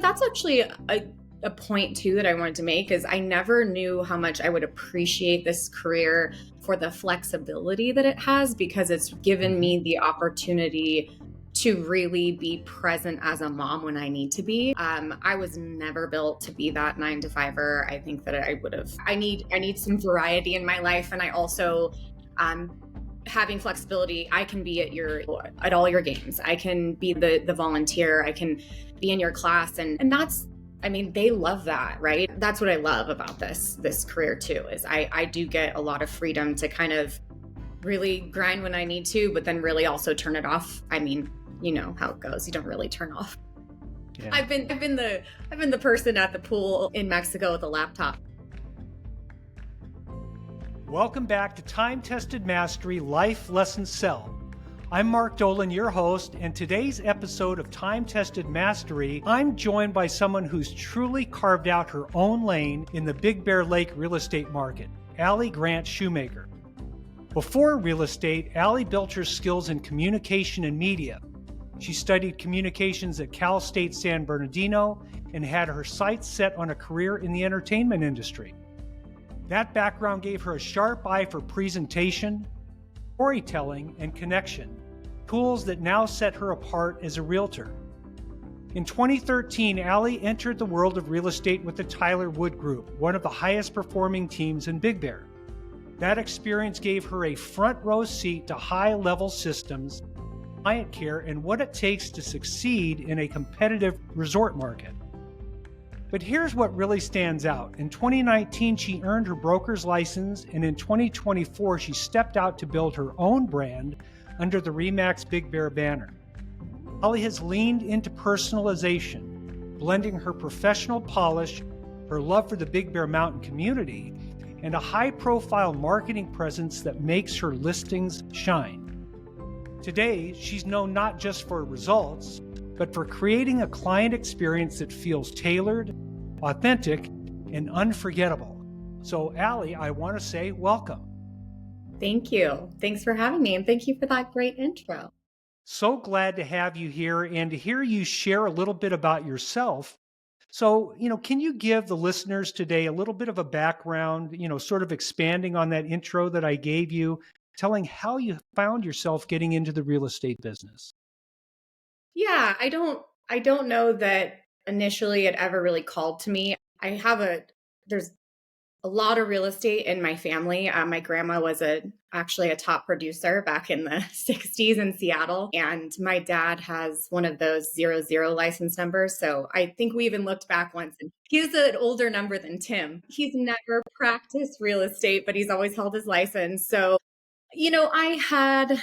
that's actually a point too that I wanted to make is I never knew how much I would appreciate this career for the flexibility that it has, because it's given me the opportunity to really be present as a mom when I need to be. I was never built to be that 9-to-5er. I think that I need some variety in my life. And I also, having flexibility, I can be at all your games. I can be the volunteer. I can be in your class. And that's, they love that, right? That's what I love about this career too, is I do get a lot of freedom to kind of really grind when I need to, but then really also turn it off. You know how it goes. You don't really turn off. Yeah. I've been the person at the pool in Mexico with a laptop. Welcome back to Time-Tested Mastery Life Lessons Sell. I'm Mark Dolan, your host, and today's episode of Time-Tested Mastery, I'm joined by someone who's truly carved out her own lane in the Big Bear Lake real estate market, Ali Grant-Shoemaker. Before real estate, Ali built her skills in communication and media. She studied communications at Cal State San Bernardino and had her sights set on a career in the entertainment industry. That background gave her a sharp eye for presentation, storytelling, and connection, tools that now set her apart as a realtor. In 2013, Ali entered the world of real estate with the Tyler Wood Group, one of the highest performing teams in Big Bear. That experience gave her a front row seat to high-level systems, client care, and what it takes to succeed in a competitive resort market. But here's what really stands out. In 2019, she earned her broker's license, and in 2024, she stepped out to build her own brand under the REMAX Big Bear banner. Ali has leaned into personalization, blending her professional polish, her love for the Big Bear Mountain community, and a high-profile marketing presence that makes her listings shine. Today, she's known not just for results, but for creating a client experience that feels tailored, authentic, and unforgettable. So, Ali, I want to say welcome. Thank you. Thanks for having me, and thank you for that great intro. So glad to have you here and to hear you share a little bit about yourself. So, can you give the listeners today a little bit of a background, sort of expanding on that intro that I gave you, telling how you found yourself getting into the real estate business? Yeah, I don't know that initially it ever really called to me. There's a lot of real estate in my family. My grandma was actually a top producer back in the 60s in Seattle. And my dad has one of those 00 license numbers. So I think we even looked back once, and he's an older number than Tim. He's never practiced real estate, but he's always held his license. So, I had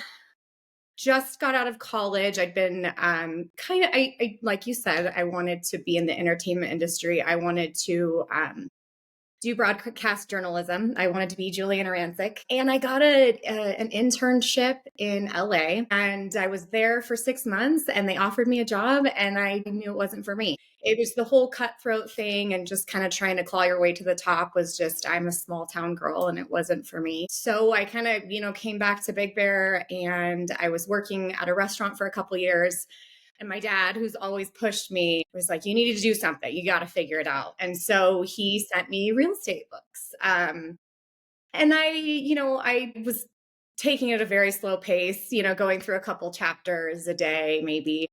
just got out of college. I'd been I like you said, I wanted to be in the entertainment industry. I wanted to do broadcast journalism. I wanted to be Julian Arancic. And I got an internship in LA, and I was there for 6 months, and they offered me a job, and I knew it wasn't for me. It was the whole cutthroat thing, and just kind of trying to claw your way to the top was just, I'm a small town girl, and it wasn't for me. So I kind of, came back to Big Bear, and I was working at a restaurant for a couple years. And my dad, who's always pushed me, was like, you need to do something. You got to figure it out. And so he sent me real estate books. And I was taking it at a very slow pace, going through a couple chapters a day, maybe.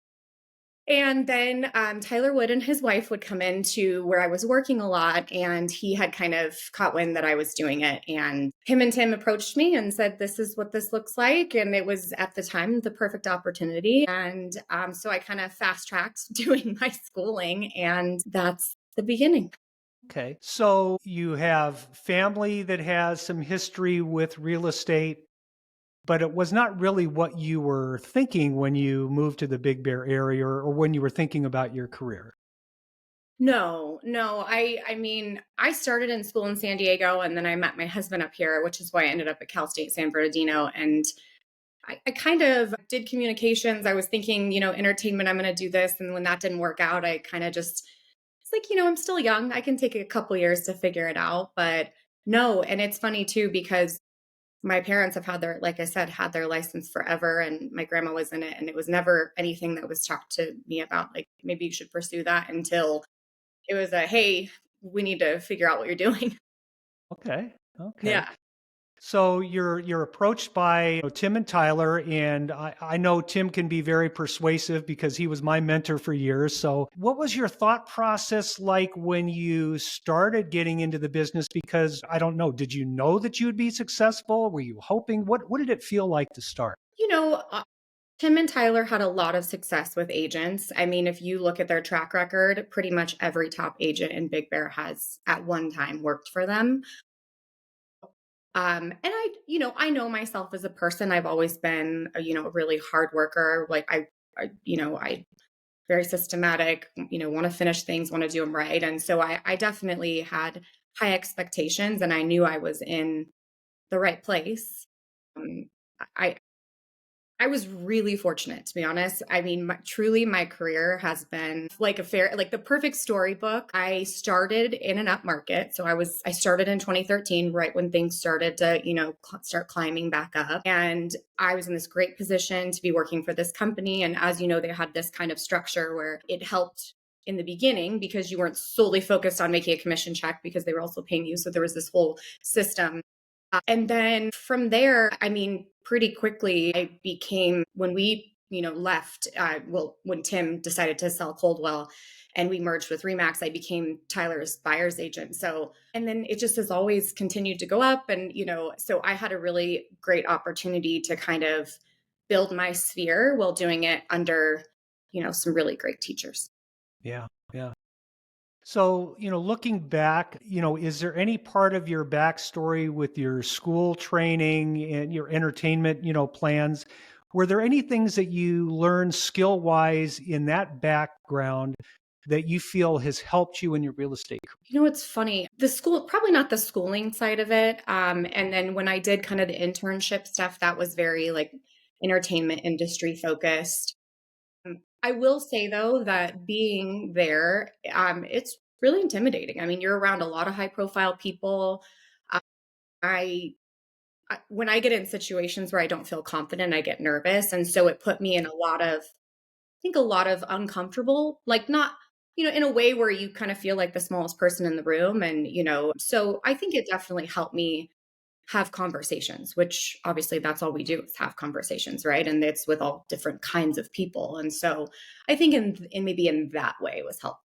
And then Tyler Wood and his wife would come into where I was working a lot, and he had kind of caught wind that I was doing it. And him and Tim approached me and said, this is what this looks like. And it was at the time the perfect opportunity. And so I kind of fast tracked doing my schooling, and that's the beginning. Okay. So you have family that has some history with real estate, but it was not really what you were thinking when you moved to the Big Bear area or when you were thinking about your career. No. I started in school in San Diego, and then I met my husband up here, which is why I ended up at Cal State San Bernardino. And I kind of did communications. I was thinking, entertainment, I'm going to do this. And when that didn't work out, I kind of just, it's like, I'm still young. I can take a couple years to figure it out. But no. And it's funny too, because my parents have had their, like I said, had their license forever, and my grandma was in it, and it was never anything that was talked to me about, like, maybe you should pursue that, until it was a, hey, we need to figure out what you're doing. Okay. Okay. Yeah. So you're approached by Tim and Tyler, and I know Tim can be very persuasive because he was my mentor for years. So what was your thought process like when you started getting into the business? Because I don't know, did you know that you would be successful? Were you hoping? What did it feel like to start? You know, Tim and Tyler had a lot of success with agents. I mean, if you look at their track record, pretty much every top agent in Big Bear has at one time worked for them. And I know myself as a person. I've always been, a really hard worker. Like I very systematic. Want to finish things, want to do them right, and so I definitely had high expectations, and I knew I was in the right place. Um, I I was really fortunate, to be honest. I mean, truly, my career has been like like the perfect storybook. I started in an up market. So I started in 2013, right when things started to, start climbing back up. And I was in this great position to be working for this company. And as you know, they had this kind of structure where it helped in the beginning because you weren't solely focused on making a commission check because they were also paying you. So there was this whole system. And then from there, I mean, pretty quickly, I became, when we, left, when Tim decided to sell Coldwell and we merged with REMAX, I became Tyler's buyer's agent. So, and then it just has always continued to go up. And, so I had a really great opportunity to kind of build my sphere while doing it under, some really great teachers. Yeah. Yeah. So, looking back, is there any part of your backstory with your school training and your entertainment, plans? Were there any things that you learned skill wise in that background that you feel has helped you in your real estate career? It's funny. The school, probably not the schooling side of it. And then when I did kind of the internship stuff, that was very like entertainment industry focused. I will say though that being there, it's really intimidating. I mean, you're around a lot of high profile people. Uh, I, when I get in situations where I don't feel confident, I get nervous, and so it put me in a lot of uncomfortable, like not, in a way where you kind of feel like the smallest person in the room. And, so I think it definitely helped me have conversations, which obviously that's all we do is have conversations, right? And it's with all different kinds of people. And so I think in maybe in that way it was helpful.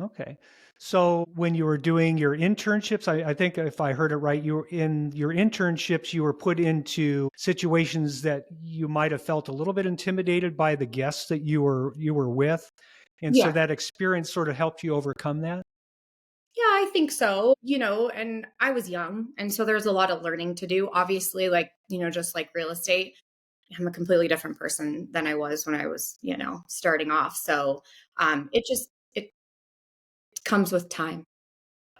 Okay. So when you were doing your internships, I think if I heard it right, you were in your internships, you were put into situations that you might have felt a little bit intimidated by the guests that you were with. And so Yeah. that experience sort of helped you overcome that. Yeah, I think so. And I was young. And so there's a lot of learning to do. Obviously, like, just like real estate, I'm a completely different person than I was when I was, starting off. So it comes with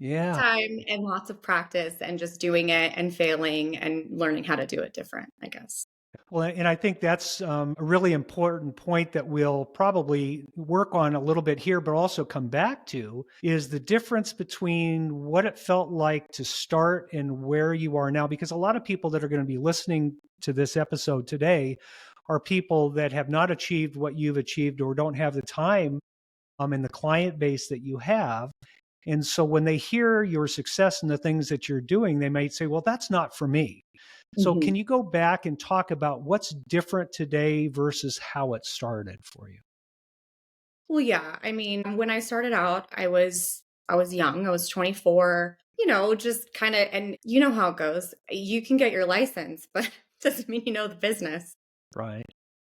Yeah. time and lots of practice and just doing it and failing and learning how to do it different, I guess. Well, and I think that's a really important point that we'll probably work on a little bit here, but also come back to is the difference between what it felt like to start and where you are now. Because a lot of people that are going to be listening to this episode today are people that have not achieved what you've achieved or don't have the time and the client base that you have. And so when they hear your success and the things that you're doing, they might say, well, that's not for me. So Mhm. can you go back and talk about what's different today versus how it started for you? Well, yeah. I mean, when I started out, I was young. I was 24, just kind of, and you know how it goes. You can get your license, but doesn't mean you know the business. Right.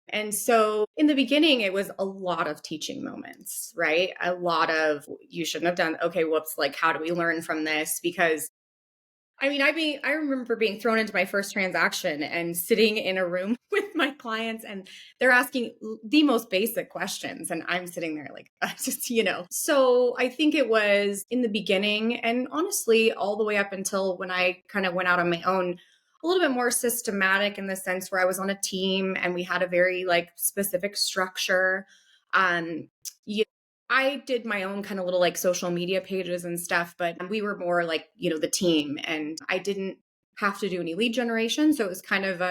And so in the beginning, it was a lot of teaching moments, right? A lot of you shouldn't have done, okay, whoops, like how do we learn from this? Because I remember being thrown into my first transaction and sitting in a room with my clients, and they're asking the most basic questions, and I'm sitting there like just, So I think it was in the beginning, and honestly all the way up until when I kind of went out on my own, a little bit more systematic in the sense where I was on a team and we had a very like specific structure. Um I did my own kind of little like social media pages and stuff, but we were more like, the team. And I didn't have to do any lead generation. So it was kind of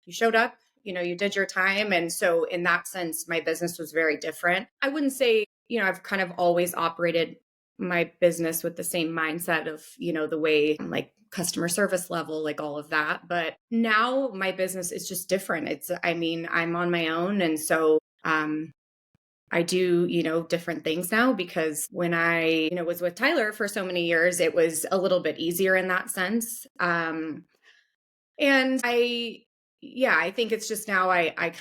you showed up, you did your time. And so in that sense, my business was very different. I wouldn't say, I've kind of always operated my business with the same mindset of, the way like customer service level, like all of that. But now my business is just different. I'm on my own. And so, I do, different things now because when I, was with Tyler for so many years, it was a little bit easier in that sense. And I think it's just now I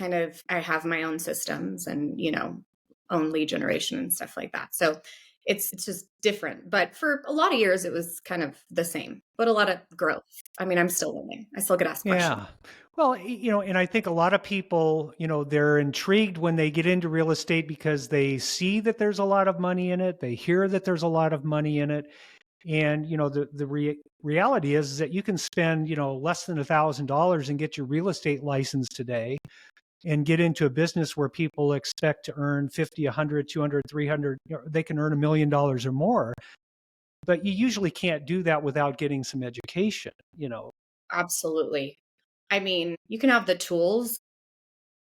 have my own systems and, own lead generation and stuff like that. So it's just different. But for a lot of years, it was kind of the same, but a lot of growth. I mean, I'm still learning. I still get asked questions. Yeah. Well, and I think a lot of people, they're intrigued when they get into real estate because they see that there's a lot of money in it. They hear that there's a lot of money in it. And, the reality is that you can spend, less than $1,000 and get your real estate license today and get into a business where people expect to earn 50, 100, 200, 300, they can earn $1 million or more. But you usually can't do that without getting some education. Absolutely. I mean, you can have the tools,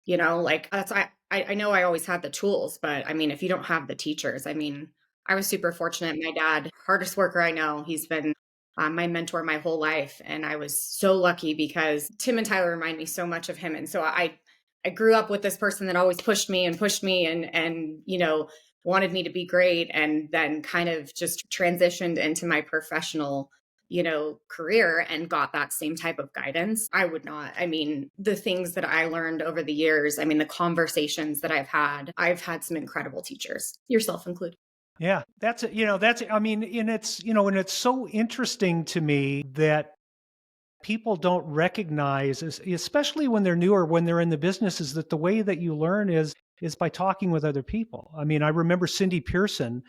like that's I know I always had the tools, but I mean, if you don't have the teachers, I mean, I was super fortunate. My dad, hardest worker I know, he's been my mentor my whole life, and I was so lucky because Tim and Tyler remind me so much of him, and so I grew up with this person that always pushed me, and wanted me to be great, and then kind of just transitioned into my professional career and got that same type of guidance. I mean, the things that I learned over the years, I mean, the conversations that I've had some incredible teachers, yourself included. Yeah, I mean, and it's so interesting to me that people don't recognize, especially when they're new or when they're in the business, is that the way that you learn is by talking with other people. I mean, I remember Cindy Pearson.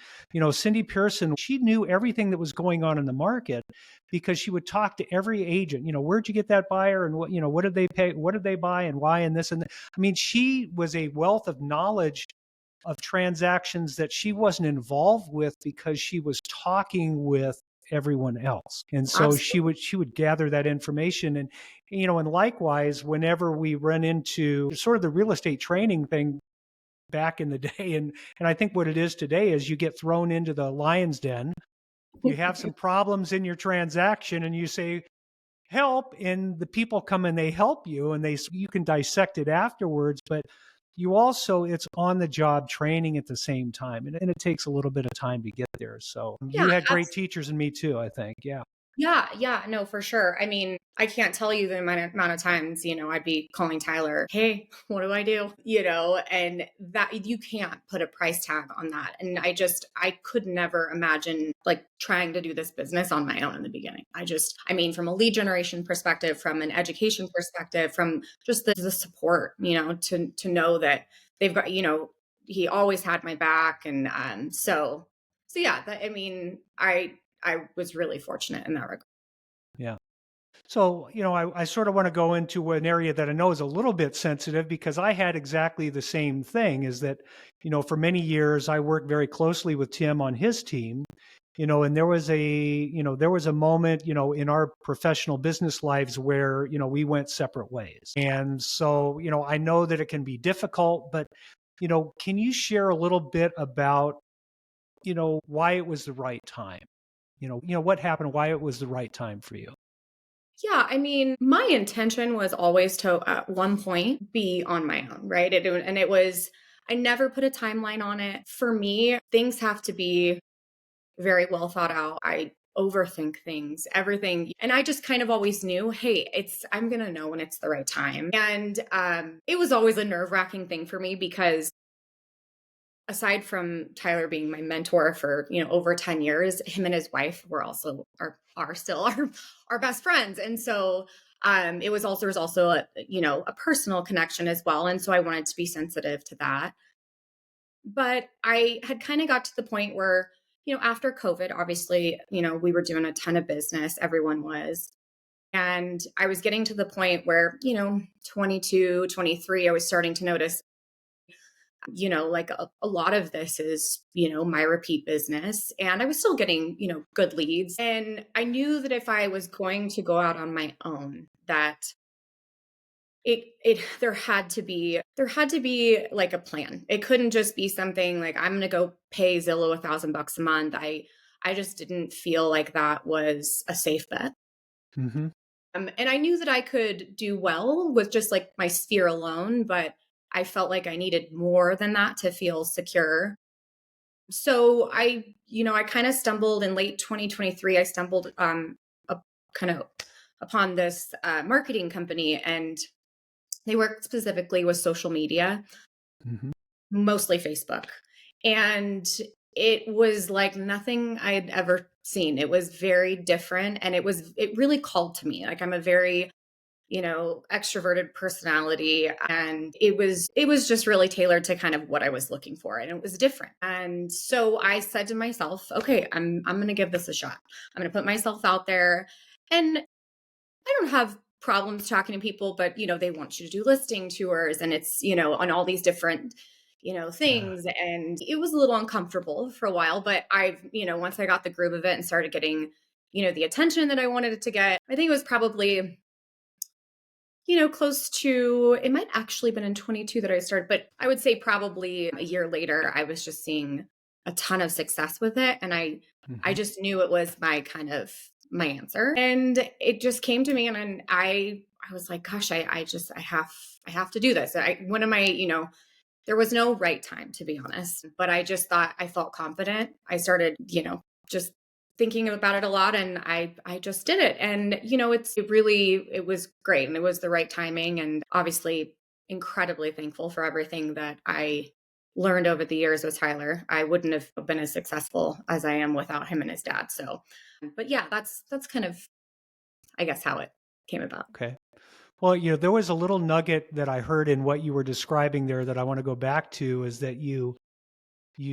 Cindy Pearson, she knew everything that was going on in the market because she would talk to every agent. Where'd you get that buyer, and what did they pay, what did they buy, and why, and this and that. I mean, she was a wealth of knowledge of transactions that she wasn't involved with because she was talking with everyone else. And so Absolutely. she would gather that information. And likewise, whenever we run into sort of the real estate training thing back in the day, and I think what it is today is you get thrown into the lion's den. You have some problems in your transaction and you say, help, and the people come and they help you, and you can dissect it afterwards. But you also, it's on the job training at the same time, and it takes a little bit of time to get there. So Yeah, you had great teachers in me too, I think. Yeah. yeah, no, for sure. I mean, I can't tell you the amount of times, I'd be calling Tyler, hey, what do I do? And that you can't put a price tag on that. And I could never imagine like trying to do this business on my own in the beginning. I mean, from a lead generation perspective, from an education perspective, from just the support, to know that they've got, he always had my back. And so yeah, I mean, I was really fortunate in that regard. Yeah. So, I sort of want to go into an area that I know is a little bit sensitive because I had exactly the same thing is that, for many years I worked very closely with Tim on his team, and there was a moment, in our professional business lives where, we went separate ways. And so, I know that it can be difficult, but, can you share a little bit about, why it was the right time? What happened, why it was the right time for you? Yeah, I mean, my intention was always to, at one point, be on my own, right? I never put a timeline on it. For me, things have to be very well thought out. I overthink things, everything. And I just kind of always knew, hey, I'm going to know when it's the right time. And it was always a nerve wracking thing for me because aside from Tyler being my mentor for, over 10 years, him and his wife were also are still our best friends. And so there was also a personal connection as well. And so I wanted to be sensitive to that. But I had kind of got to the point where, after COVID, obviously, we were doing a ton of business, everyone was. And I was getting to the point where, 22, 23, I was starting to notice like a lot of this is, my repeat business. And I was still getting, good leads. And I knew that if I was going to go out on my own, that there had to be like a plan. It couldn't just be something like I'm going to go pay Zillow $1,000 a month. I just didn't feel like that was a safe bet. Mm-hmm. And I knew that I could do well with just like my sphere alone, but I felt like I needed more than that to feel secure. So I kind of stumbled in late 2023. I stumbled up, kind of upon this marketing company, and they work specifically with social media, Mm-hmm. mostly Facebook. And it was like nothing I'd ever seen. It was very different, and it really called to me. Like I'm a very, extroverted personality, and it was just really tailored to kind of what I was looking for, and it was different. And so I said to myself, okay, I'm going to give this a shot. I'm going to put myself out there. And I don't have problems talking to people, but they want you to do listing tours, and it's, on all these different, Yeah. things. And it was a little uncomfortable for a while, but once I got the groove of it and started getting, the attention that I wanted it to get, I think it was probably, close to, it might actually been in 22 that I started, but I would say probably a year later, I was just seeing a ton of success with it. And I Mm-hmm. just knew it was my answer. And it just came to me, and then I was like, gosh, I have to do this. One of my, there was no right time, to be honest, but I just thought I felt confident. I started, just thinking about it a lot, and I just did it. And, it was great, and it was the right timing, and obviously incredibly thankful for everything that I learned over the years with Tyler. I wouldn't have been as successful as I am without him and his dad. So, but yeah, that's kind of, I guess, how it came about. Okay. Well, there was a little nugget that I heard in what you were describing there that I want to go back to is that you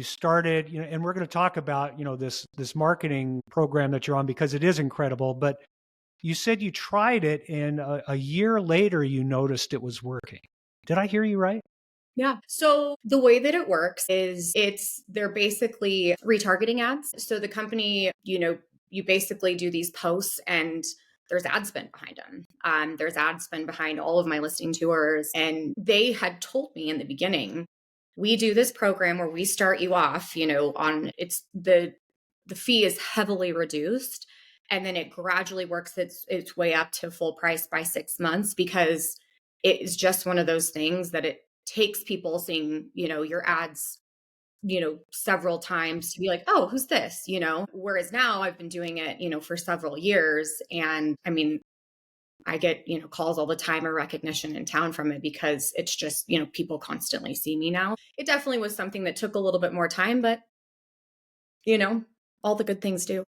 started, and we're going to talk about, this marketing program that you're on because it is incredible, but you said you tried it and a year later you noticed it was working. Did I hear you right? Yeah. So the way that it works is they're basically retargeting ads. So the company, you basically do these posts, and there's ad spend behind them. There's ad spend behind all of my listing tours. And they had told me in the beginning, we do this program where we start you off, on it's the fee is heavily reduced. And then it gradually works its way up to full price by 6 months, because it is just one of those things that it takes people seeing, your ads, several times to be like, oh, who's this? Whereas now I've been doing it, for several years. And I mean, I get, calls all the time or recognition in town from it, because it's just, people constantly see me now. It definitely was something that took a little bit more time, but, you know, all the good things do.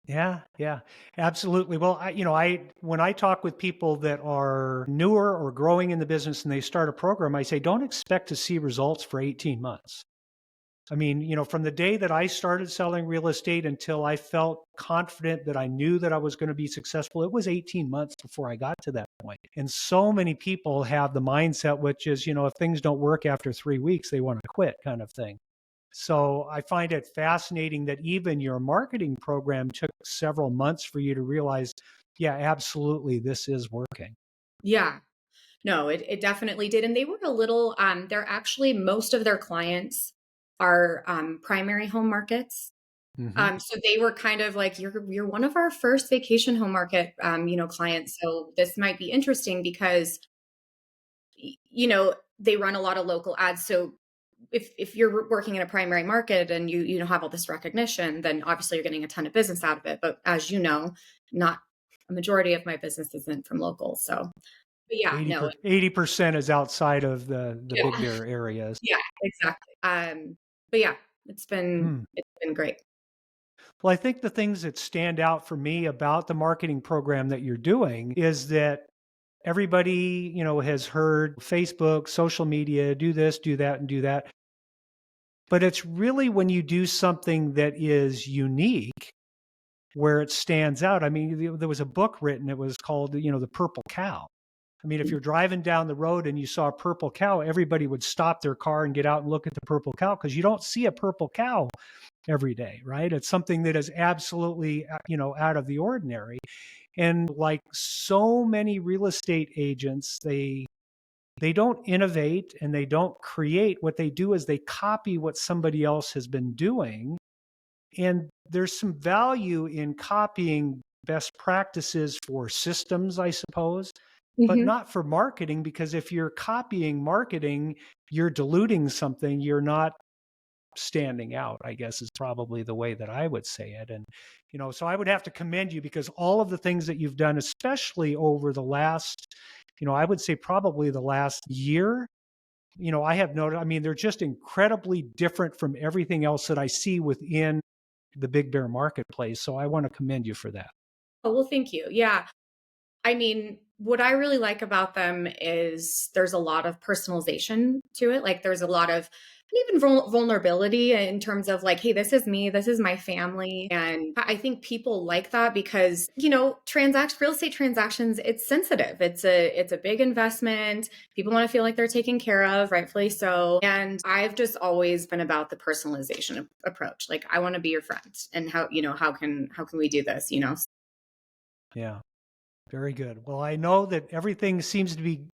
Yeah, yeah, absolutely. Well, when I talk with people that are newer or growing in the business and they start a program, I say, don't expect to see results for 18 months. I mean, from the day that I started selling real estate until I felt confident that I knew that I was going to be successful, it was 18 months before I got to that point. And so many people have the mindset, which is, if things don't work after 3 weeks, they want to quit kind of thing. So I find it fascinating that even your marketing program took several months for you to realize, yeah, absolutely, this is working. Yeah. No, it definitely did. And they were a little, they're actually, most of their clients are primary home markets. Hmm. So they were kind of like, you're one of our first vacation home market, clients. So this might be interesting because, they run a lot of local ads. So if you're working in a primary market and you don't have all this recognition, then obviously you're getting a ton of business out of it. But as you know, not a majority of my business isn't from local. So, but yeah, 80 no, 80% is outside of the Big yeah, Bear areas. yeah, exactly. But yeah, Hmm. it's been great. Well, I think the things that stand out for me about the marketing program that you're doing is that everybody, has heard Facebook, social media, do this, do that, and do that. But it's really when you do something that is unique where it stands out. I mean, there was a book written, it was called, The Purple Cow. I mean, if you're driving down the road and you saw a purple cow, everybody would stop their car and get out and look at the purple cow because you don't see a purple cow every day, right? It's something that is absolutely, out of the ordinary. And like so many real estate agents, they don't innovate and they don't create. What they do is they copy what somebody else has been doing. And there's some value in copying best practices for systems, I suppose, but Mhm. not for marketing, because if you're copying marketing, you're diluting something, you're not standing out, I guess is probably the way that I would say it. And, so I would have to commend you because all of the things that you've done, especially over the last, I would say probably the last year, I have noted, I mean, they're just incredibly different from everything else that I see within the Big Bear marketplace. So I want to commend you for that. Oh, well, thank you. Yeah. I mean, what I really like about them is there's a lot of personalization to it. Like there's a lot of and even vulnerability in terms of like, hey, this is me, this is my family. And I think people like that because, real estate transactions, it's sensitive. It's a big investment. People want to feel like they're taken care of, rightfully so. And I've just always been about the personalization approach. Like I want to be your friend. And how can we do this? Yeah. Very good. Well, I know that everything seems to be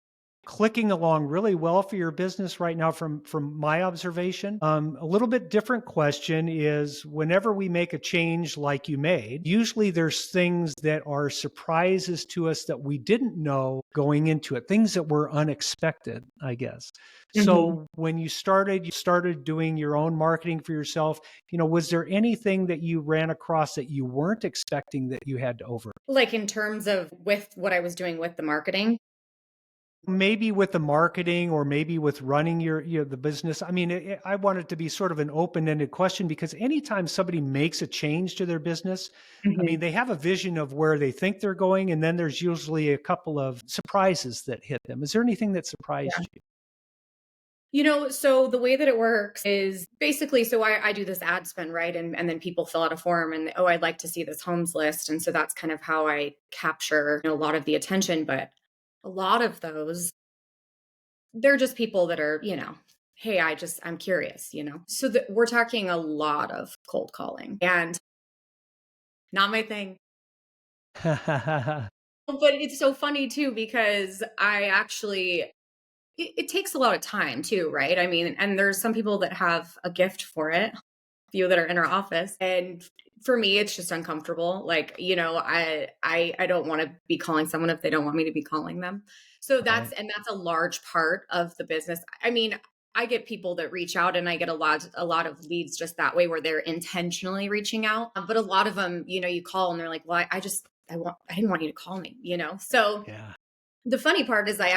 clicking along really well for your business right now from my observation. A little bit different question is whenever we make a change like you made, usually there's things that are surprises to us that we didn't know going into it, things that were unexpected, I guess. Mhm. So when you started doing your own marketing for yourself, was there anything that you ran across that you weren't expecting that you had to over? Like in terms of with what I was doing with the marketing? Maybe with the marketing or maybe with running the business. I mean, I want it to be sort of an open-ended question because anytime somebody makes a change to their business, I mean, Mhm. they have a vision of where they think they're going, and then there's usually a couple of surprises that hit them. Is there anything that surprised Yeah. you? So the way that it works is basically, so I do this ad spin, right? And then people fill out a form and, oh, I'd like to see this homes list. And so that's kind of how I capture a lot of the attention. But a lot of those, they're just people that are, hey, I'm curious. So that we're talking a lot of cold calling and not my thing. But it's so funny too, because I actually it takes a lot of time too, right? I mean, and there's some people that have a gift for it, few that are in our office. And for me, it's just uncomfortable. Like, I don't want to be calling someone if they don't want me to be calling them. So Right. that's a large part of the business. I mean, I get people that reach out and I get a lot of leads just that way where they're intentionally reaching out. But a lot of them, you call and they're like, well, I didn't want you to call me. So Yeah. the funny part is I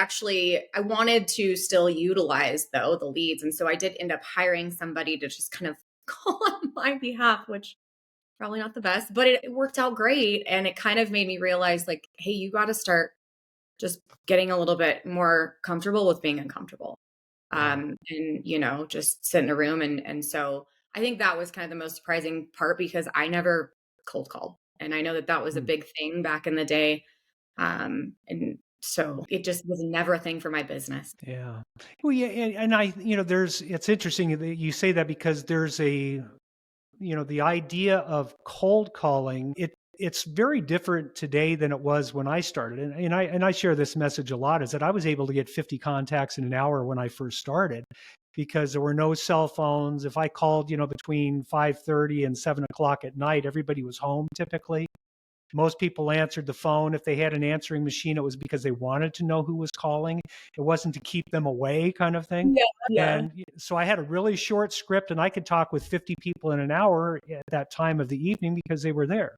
wanted to still utilize though the leads. And so I did end up hiring somebody to just kind of call on my behalf, which probably not the best, but it worked out great. And it kind of made me realize like, hey, you got to start just getting a little bit more comfortable with being uncomfortable. Yeah. And just sit in a room. And so I think that was kind of the most surprising part because I never cold called. And I know that that was a Hmm. big thing back in the day. And so it just was never a thing for my business. Yeah. Well, yeah, and it's interesting that you say that because there's the idea of cold calling, it's very different today than it was when I started. And I share this message a lot is that I was able to get 50 contacts in an hour when I first started because there were no cell phones. If I called, between 5:30 and 7 o'clock at night, everybody was home typically. Most people answered the phone. If they had an answering machine, it was because they wanted to know who was calling. It wasn't to keep them away, kind of thing. Yeah, yeah, And so I had a really short script and I could talk with 50 people in an hour at that time of the evening because they were there.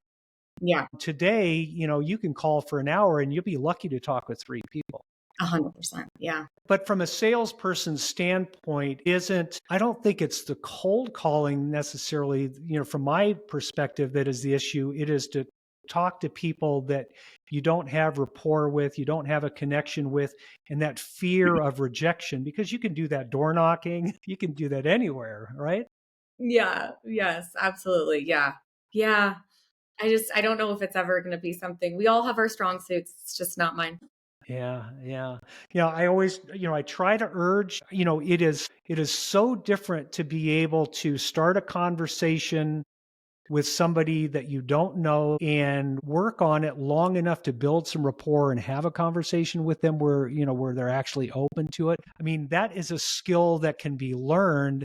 yeah, Today, you can call for an hour and you'll be lucky to talk with three people. 100%. Yeah. But from a salesperson's standpoint, I don't think it's the cold calling necessarily, from my perspective, that is the issue. It is to talk to people that you don't have rapport with, you don't have a connection with, and that fear of rejection, because you can do that door knocking, you can do that anywhere, right? Yeah. Yes, absolutely. Yeah. Yeah. I don't know if it's ever going to be something. We all have our strong suits. It's just not mine. Yeah, yeah. I always, I try to urge, it is so different to be able to start a conversation with somebody that you don't know and work on it long enough to build some rapport and have a conversation with them where, where they're actually open to it. I mean, that is a skill that can be learned,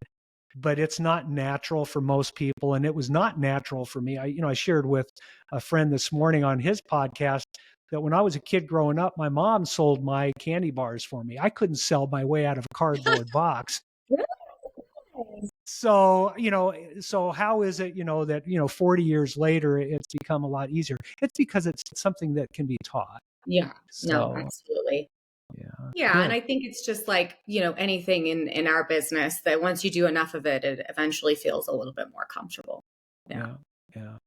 but it's not natural for most people. And it was not natural for me. I shared with a friend this morning on his podcast that when I was a kid growing up, my mom sold my candy bars for me. I couldn't sell my way out of a cardboard box. So, so how is it, that, 40 years later, it's become a lot easier? It's because it's something that can be taught. Yeah. No, So, absolutely. yeah, Yeah, and good. I think it's just like, anything in our business that once you do enough of it, it eventually feels a little bit more comfortable. Yeah. Yeah, yeah.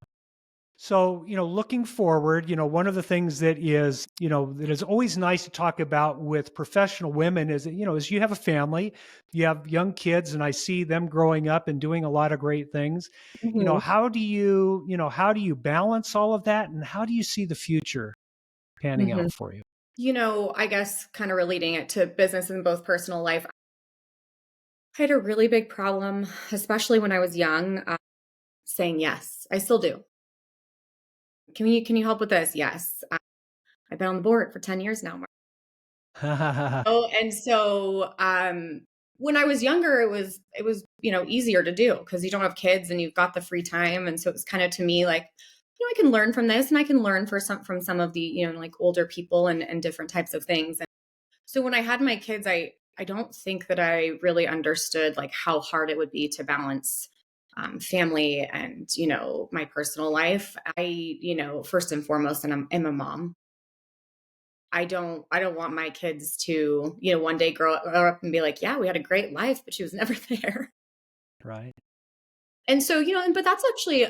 So, looking forward, one of the things that is always nice to talk about with professional women is that, is you have a family, you have young kids, and I see them growing up and doing a lot of great things. Mhm. How do you balance all of that, and how do you see the future panning Mhm. out for you? I guess kind of relating it to business and both personal life, I had a really big problem, especially when I was young, saying yes. I still do. Can you help with this? Yes. I've been on the board for 10 years now. Oh, and so, when I was younger, it was, easier to do because you don't have kids and you've got the free time, and so it was kinda to me like, I can learn from this and I can learn from some of the, like, older people and different types of things, and so when I had my kids, I don't think that I really understood, like, how hard it would be to balance, family and, my personal life. First and foremost, and am a mom. I don't want my kids to, one day grow up and be like, "Yeah, we had a great life, but she was never there." Right. And so, but that's actually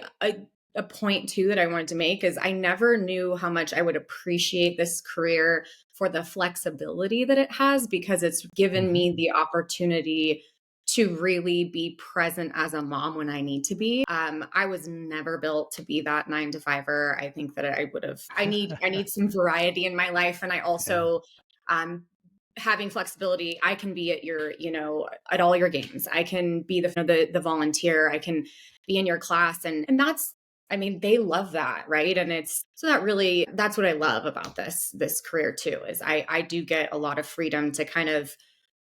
a point too that I wanted to make is I never knew how much I would appreciate this career for the flexibility that it has because it's given Mhm. me the opportunity to really be present as a mom when I need to be. I was never built to be that 9 to 5er. I think that I would have. I need some variety in my life, and I Yeah. also um, having flexibility. I can be at at all your games. I can be the volunteer. I can be in your class, and that's, I mean, they love that, right? And it's so that's what I love about this career too, is I do get a lot of freedom to kind of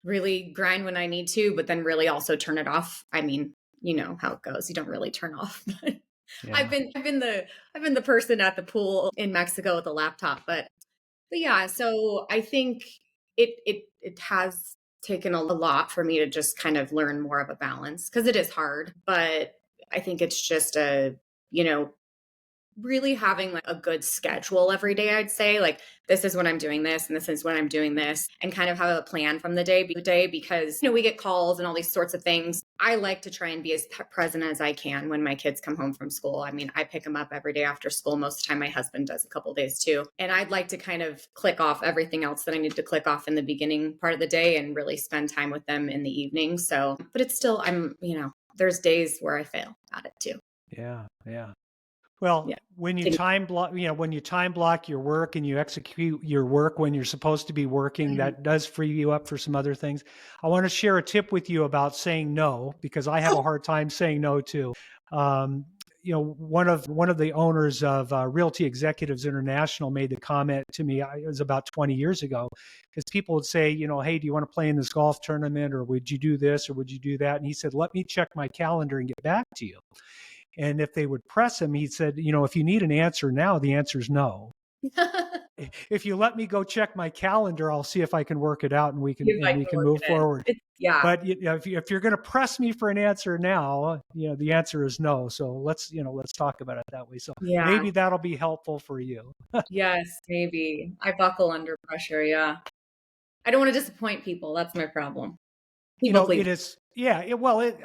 really grind when I need to, but then really also turn it off. I mean, you know how it goes. You don't really turn off. But I've Yeah. been I've been the I've been the person at the pool in Mexico with a laptop, but yeah, so I think it has taken a lot for me to just kind of learn more of a balance because it is hard, but I think it's just you know, really having like a good schedule every day. I'd say like this is when I'm doing this and this is when I'm doing this, and kind of have a plan from the day because we get calls and all these sorts of things. I like to try and be as present as I can when my kids come home from school. I mean, I pick them up every day after school. Most of the time my husband does a couple days too, and I'd like to kind of click off everything else that I need to click off in the beginning part of the day and really spend time with them in the evening. So but it's still, there's days where I fail at it too. Yeah. Yeah. Yeah. Well, when you time block your work and you execute your work when you're supposed to be working, that does free you up for some other things. I want to share a tip with you about saying no because I have a hard time saying no too. Um, one of the owners of Realty Executives International made the comment to me. It was about 20 years ago, because people would say, hey, do you want to play in this golf tournament, or would you do this, or would you do that? And he said, let me check my calendar and get back to you. And if they would press him, he said, if you need an answer now, the answer is no. If you let me go check my calendar, I'll see if I can work it out and we See can if I and we can can work move it in. forward. Yeah. But if you're going to press me for an answer now, the answer is no. So let's talk about it that way. So Yeah. maybe that'll be helpful for you. Yes, maybe. I buckle under pressure, yeah. I don't wanna disappoint people, that's my problem. People please. It is, yeah.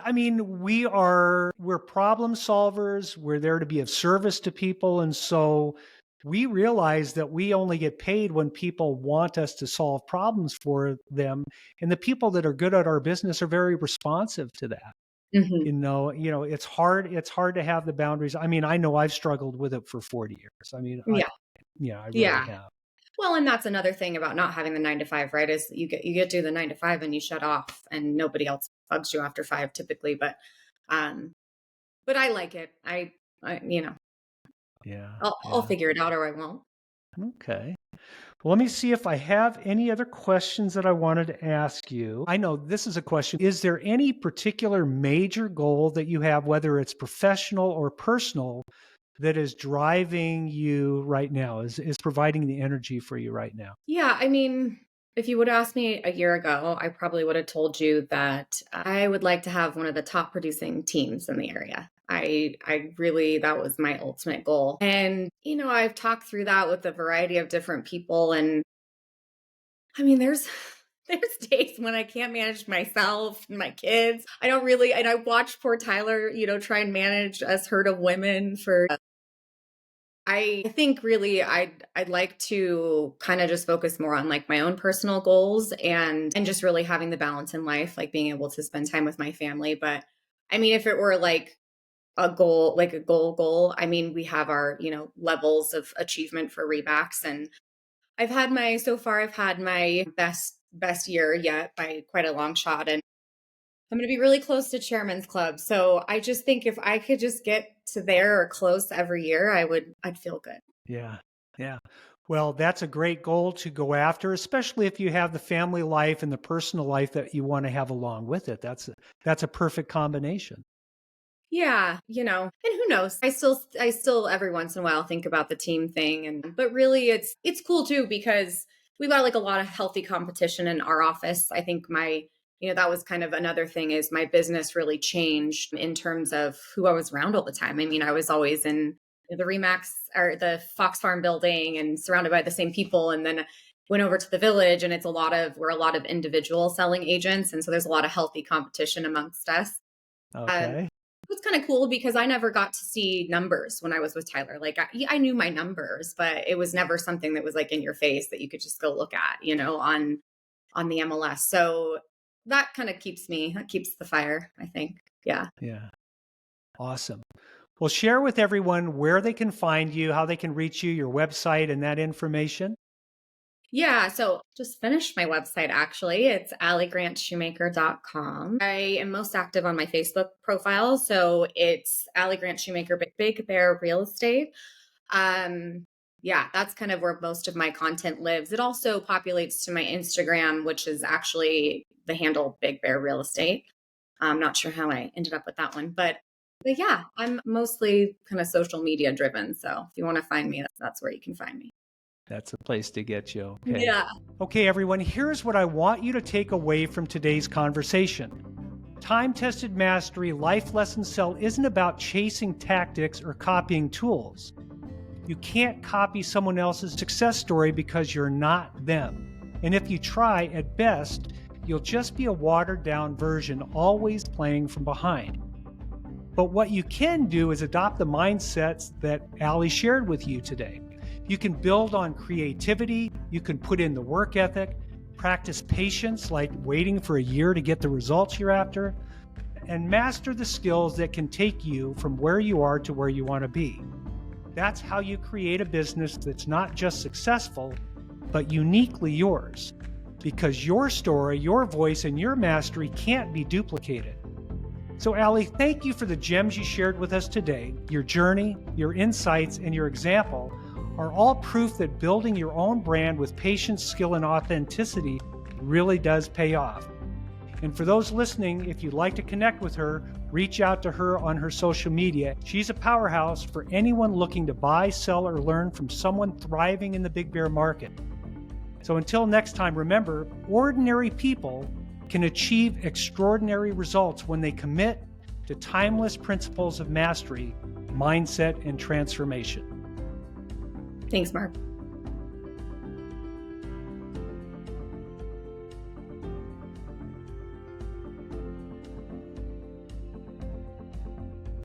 I mean, we're problem solvers. We're there to be of service to people. And so we realize that we only get paid when people want us to solve problems for them. And the people that are good at our business are very responsive to that. Mhm. It's hard to have the boundaries. I mean, I know I've struggled with it for 40 years. I mean, Yeah, I really yeah. have. Well, and that's another thing about not having the 9 to 5, right? Is you get to do the 9 to 5 and you shut off and nobody else bugs you after 5 typically. Um, but I like it. I Yeah, I'll yeah. figure it out or I won't. Okay. Well, let me see if I have any other questions that I wanted to ask you. I know this is a question. Is there any particular major goal that you have, whether it's professional or personal, that is driving you right now, is providing the energy for you right now? Yeah, I mean, if you would have asked me a year ago, I probably would have told you that I would like to have one of the top producing teams in the area. I really that was my ultimate goal. And I've talked through that with a variety of different people and I mean, there's days when I can't manage myself and my kids. I don't really and I watch poor Tyler, try and manage us herd of women for I think really I'd like to kind of just focus more on like my own personal goals and just really having the balance in life, like being able to spend time with my family. But I mean, if it were like a goal, like a goal, I mean, we have our, levels of achievement for REMAX and so far I've had my best year yet by quite a long shot. And I'm going to be really close to Chairman's Club. So I just think if I could just get to there or close every year, I'd feel good. Yeah. Yeah. Well, that's a great goal to go after, especially if you have the family life and the personal life that you want to have along with it. That's a perfect combination. Yeah, and who knows? I still every once in a while think about the team thing but really it's cool too because we've got like a lot of healthy competition in our office. I think that was kind of another thing is my business really changed in terms of who I was around all the time. I mean, I was always in the Remax or the Fox Farm building and surrounded by the same people and then went over to the village and we're a lot of individual selling agents and so there's a lot of healthy competition amongst us. Um, Okay. it was kind of cool because I never got to see numbers when I was with Tyler. Like I knew my numbers, but it was never something that was like in your face that you could just go look at, on the MLS. So that keeps the fire, I think. Yeah. Yeah. Awesome. Well, share with everyone where they can find you, how they can reach you, your website, and that information. Yeah, so just finished my website actually. It's aligrant-shoemaker.com. I am most active on my Facebook profile, so it's Ali Grant-Shoemaker Big Bear Real Estate. Yeah, that's kind of where most of my content lives. It also populates to my Instagram, which is actually the handle Big Bear Real Estate. I'm not sure how I ended up with that one, but yeah, I'm mostly kind of social media driven. So if you want to find me, that's where you can find me. That's a place to get you. Okay. Yeah. Okay, everyone, here's what I want you to take away from today's conversation. Time-tested mastery life lesson sell isn't about chasing tactics or copying tools. You can't copy someone else's success story because you're not them. And if you try, at best, you'll just be a watered-down version, always playing from behind. But what you can do is adopt the mindsets that Ali shared with you today. You can build on creativity, you can put in the work ethic, practice patience, like waiting for a year to get the results you're after, and master the skills that can take you from where you are to where you want to be. That's how you create a business that's not just successful, but uniquely yours. Because your story, your voice, and your mastery can't be duplicated. So Ali, thank you for the gems you shared with us today. Your journey, your insights, and your example are all proof that building your own brand with patience, skill, and authenticity really does pay off. And for those listening, if you'd like to connect with her, reach out to her on her social media. She's a powerhouse for anyone looking to buy, sell, or learn from someone thriving in the Big Bear market. So until next time, remember, ordinary people can achieve extraordinary results when they commit to timeless principles of mastery, mindset, and transformation. Thanks, Mark.